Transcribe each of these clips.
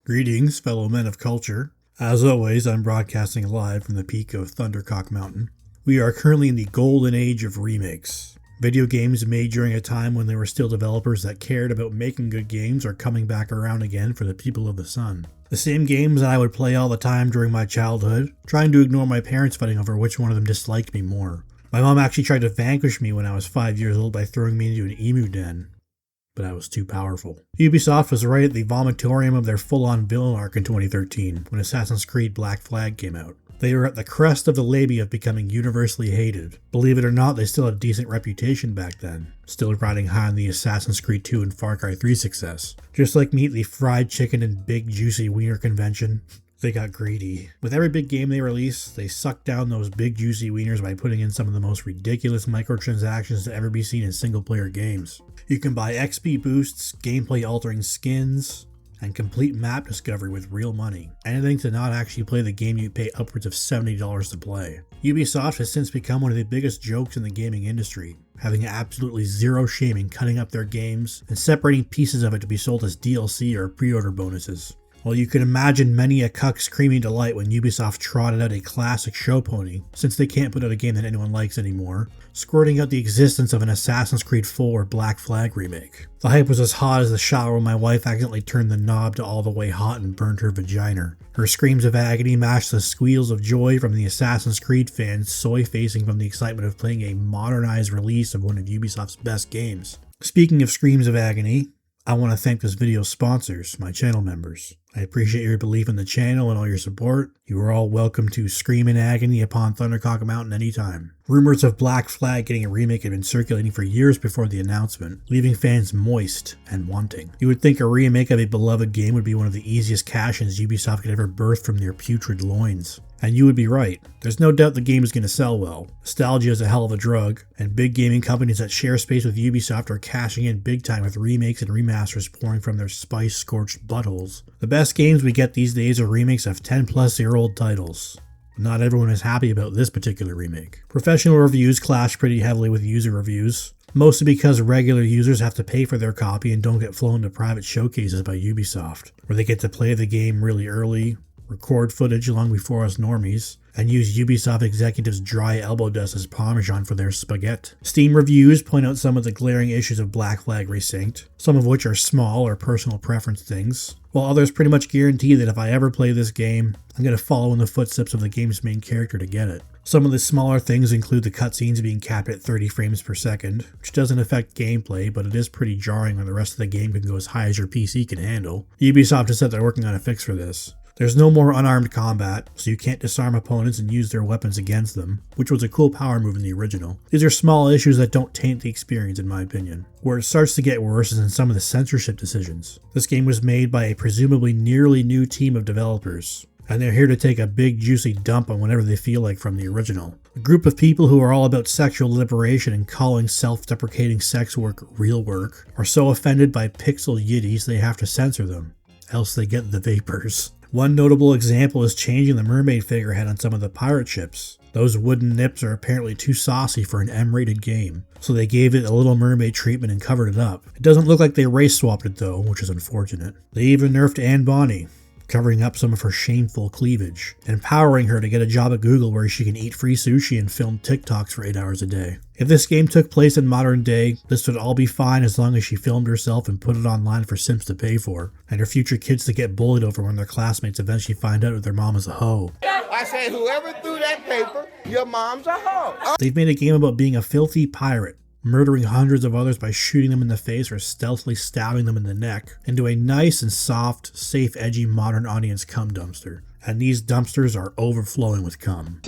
Greetings, fellow men of culture. As always, I'm broadcasting live from the peak of Thundercock Mountain. We are currently in the golden age of remakes. Video games made during a time when there were still developers that cared about making good games are coming back around again for the people of the sun. The same games that I would play all the time during my childhood, trying to ignore my parents fighting over which one of them disliked me more. My mom actually tried to vanquish me when I was 5 years old by throwing me into an emu den, but I was too powerful. Ubisoft was right at the vomitorium of their full-on villain arc in 2013 when Assassin's Creed Black Flag came out. They were at the crest of the labia of becoming universally hated. Believe it or not, they still had a decent reputation back then, still riding high on the Assassin's Creed 2 and Far Cry 3 success. Just like meat, the fried chicken and big juicy wiener convention, they got greedy. With every big game they release, they suck down those big juicy wieners by putting in some of the most ridiculous microtransactions to ever be seen in single-player games. You can buy XP boosts, gameplay-altering skins, and complete map discovery with real money. Anything to not actually play the game you pay upwards of $70 to play. Ubisoft has since become one of the biggest jokes in the gaming industry, having absolutely zero shame in cutting up their games and separating pieces of it to be sold as DLC or pre-order bonuses. Well, you can imagine many a cuck's creamy delight when Ubisoft trotted out a classic show pony, since they can't put out a game that anyone likes anymore, squirting out the existence of an Assassin's Creed 4 Black Flag remake. The hype was as hot as the shower when my wife accidentally turned the knob to all the way hot and burned her vagina. Her screams of agony matched the squeals of joy from the Assassin's Creed fans soy-facing from the excitement of playing a modernized release of one of Ubisoft's best games. Speaking of screams of agony, I want to thank this video's sponsors, my channel members. I appreciate your belief in the channel and all your support. You are all welcome to scream in agony upon Thundercock Mountain anytime. Rumors of Black Flag getting a remake had been circulating for years before the announcement, leaving fans moist and wanting. You would think a remake of a beloved game would be one of the easiest cash-ins Ubisoft could ever birth from their putrid loins. And you would be right. There's no doubt the game is going to sell well. Nostalgia is a hell of a drug, and big gaming companies that share space with Ubisoft are cashing in big time with remakes and remasters pouring from their spice-scorched buttholes. The best games we get these days are remakes of 10-plus-year-old titles. Not everyone is happy about this particular remake. Professional reviews clash pretty heavily with user reviews, mostly because regular users have to pay for their copy and don't get flown to private showcases by Ubisoft, where they get to play the game really early, record footage long before us normies, and use Ubisoft executives' dry elbow dust as parmesan for their spaghetti. Steam reviews point out some of the glaring issues of Black Flag Resynced, some of which are small or personal preference things, while others pretty much guarantee that if I ever play this game, I'm going to follow in the footsteps of the game's main character to get it. Some of the smaller things include the cutscenes being capped at 30 frames per second, which doesn't affect gameplay, but it is pretty jarring when the rest of the game can go as high as your PC can handle. Ubisoft has said they're working on a fix for this. There's no more unarmed combat, so you can't disarm opponents and use their weapons against them, which was a cool power move in the original. These are small issues that don't taint the experience in my opinion. Where it starts to get worse is in some of the censorship decisions. This game was made by a presumably nearly new team of developers, and they're here to take a big juicy dump on whatever they feel like from the original. A group of people who are all about sexual liberation and calling self-deprecating sex work real work are so offended by pixel yiddies they have to censor them, else they get the vapors. One notable example is changing the mermaid figurehead on some of the pirate ships. Those wooden nips are apparently too saucy for an M-rated game, so they gave it a Little Mermaid treatment and covered it up. It doesn't look like they race swapped it though, which is unfortunate. They even nerfed Anne Bonny, covering up some of her shameful cleavage, and empowering her to get a job at Google where she can eat free sushi and film TikToks for 8 hours a day. If this game took place in modern day, this would all be fine as long as she filmed herself and put it online for simps to pay for, and her future kids to get bullied over when their classmates eventually find out that their mom is a hoe. I say whoever threw that paper, your mom's a hoe. They've made a game about being a filthy pirate, murdering hundreds of others by shooting them in the face or stealthily stabbing them in the neck, into a nice and soft, safe, edgy modern audience cum dumpster. And these dumpsters are overflowing with cum.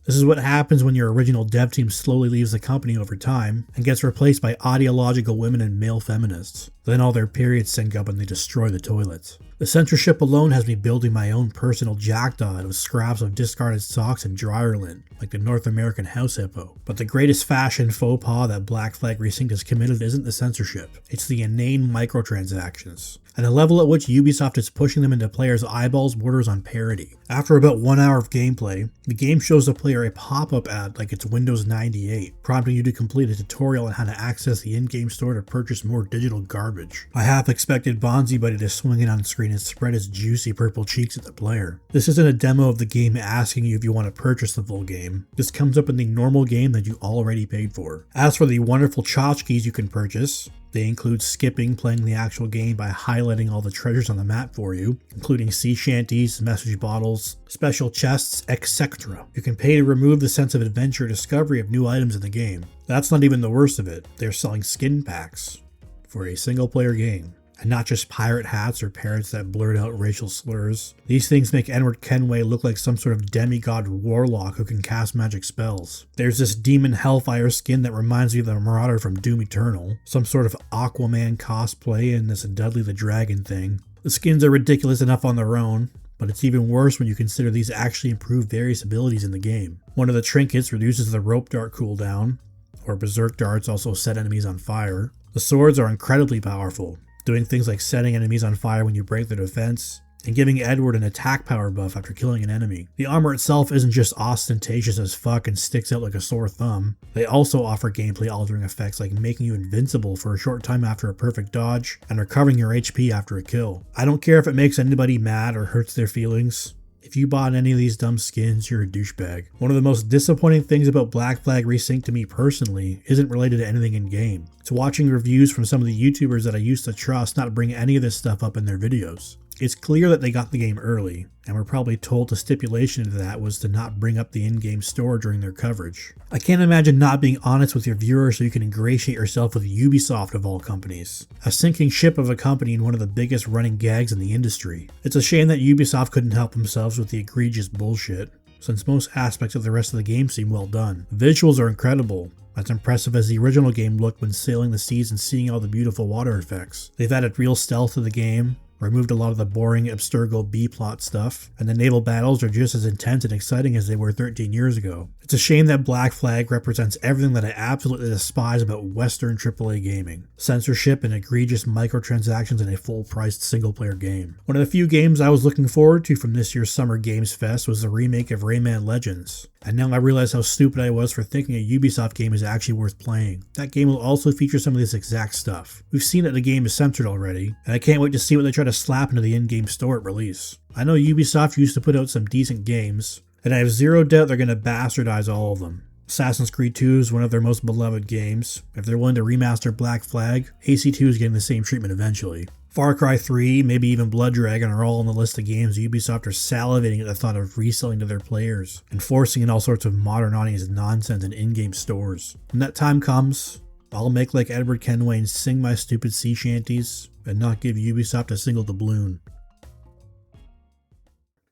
This is what happens when your original dev team slowly leaves the company over time and gets replaced by ideological women and male feminists. Then all their periods sync up and they destroy the toilets. The censorship alone has me building my own personal jackdaw out of scraps of discarded socks and dryer lint, like the North American house hippo. But the greatest fashion faux pas that Black Flag Resynced has committed isn't the censorship, it's the inane microtransactions. And the level at which Ubisoft is pushing them into players' eyeballs borders on parody. After about 1 hour of gameplay, the game shows the player a pop-up ad like it's Windows 98, prompting you to complete a tutorial on how to access the in-game store to purchase more digital garbage. I half expected Bonzi Buddy to swing it on screen and spread his juicy purple cheeks at the player. This isn't a demo of the game asking you if you want to purchase the full game. This comes up in the normal game that you already paid for. As for the wonderful tchotchkes you can purchase, they include skipping playing the actual game by highlighting all the treasures on the map for you, including sea shanties, message bottles, special chests, etc. You can pay to remove the sense of adventure or discovery of new items in the game. That's not even the worst of it. They're selling skin packs for a single player game. And not just pirate hats or parrots that blurt out racial slurs. These things make Edward Kenway look like some sort of demigod warlock who can cast magic spells. There's this demon hellfire skin that reminds me of the Marauder from Doom Eternal, some sort of Aquaman cosplay, and this Dudley the Dragon thing. The skins are ridiculous enough on their own, but it's even worse when you consider these actually improve various abilities in the game. One of the trinkets reduces the rope dart cooldown, or berserk darts also set enemies on fire. The swords are incredibly powerful, doing things like setting enemies on fire when you break their defense, and giving Edward an attack power buff after killing an enemy. The armor itself isn't just ostentatious as fuck and sticks out like a sore thumb. They also offer gameplay altering effects like making you invincible for a short time after a perfect dodge, and recovering your HP after a kill. I don't care if it makes anybody mad or hurts their feelings. If you bought any of these dumb skins, you're a douchebag. One of the most disappointing things about Black Flag Resynced to me personally isn't related to anything in game. It's watching reviews from some of the YouTubers that I used to trust not bring any of this stuff up in their videos. It's clear that they got the game early, and were probably told the stipulation to that was to not bring up the in-game store during their coverage. I can't imagine not being honest with your viewers so you can ingratiate yourself with Ubisoft of all companies. A sinking ship of a company and one of the biggest running gags in the industry. It's a shame that Ubisoft couldn't help themselves with the egregious bullshit, since most aspects of the rest of the game seem well done. The visuals are incredible, as impressive as the original game looked when sailing the seas and seeing all the beautiful water effects. They've added real stealth to the game, removed a lot of the boring Abstergo B-plot stuff, and the naval battles are just as intense and exciting as they were 13 years ago. It's a shame that Black Flag represents everything that I absolutely despise about Western AAA gaming. Censorship and egregious microtransactions in a full-priced single-player game. One of the few games I was looking forward to from this year's Summer Games Fest was the remake of Rayman Legends. And now I realize how stupid I was for thinking a Ubisoft game is actually worth playing. That game will also feature some of this exact stuff. We've seen that the game is censored already, and I can't wait to see what they try to slap into the in-game store at release. I know Ubisoft used to put out some decent games, and I have zero doubt they're going to bastardize all of them. Assassin's Creed 2 is one of their most beloved games. If they're willing to remaster Black Flag, AC2 is getting the same treatment eventually. Far Cry 3, maybe even Blood Dragon are all on the list of games Ubisoft are salivating at the thought of reselling to their players, and forcing in all sorts of modern audience nonsense in in-game stores. When that time comes, I'll make like Edward Kenway and sing my stupid sea shanties, and not give Ubisoft a single doubloon.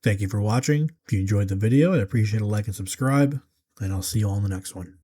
Thank you for watching. If you enjoyed the video, I'd appreciate a like and subscribe, and I'll see you all in the next one.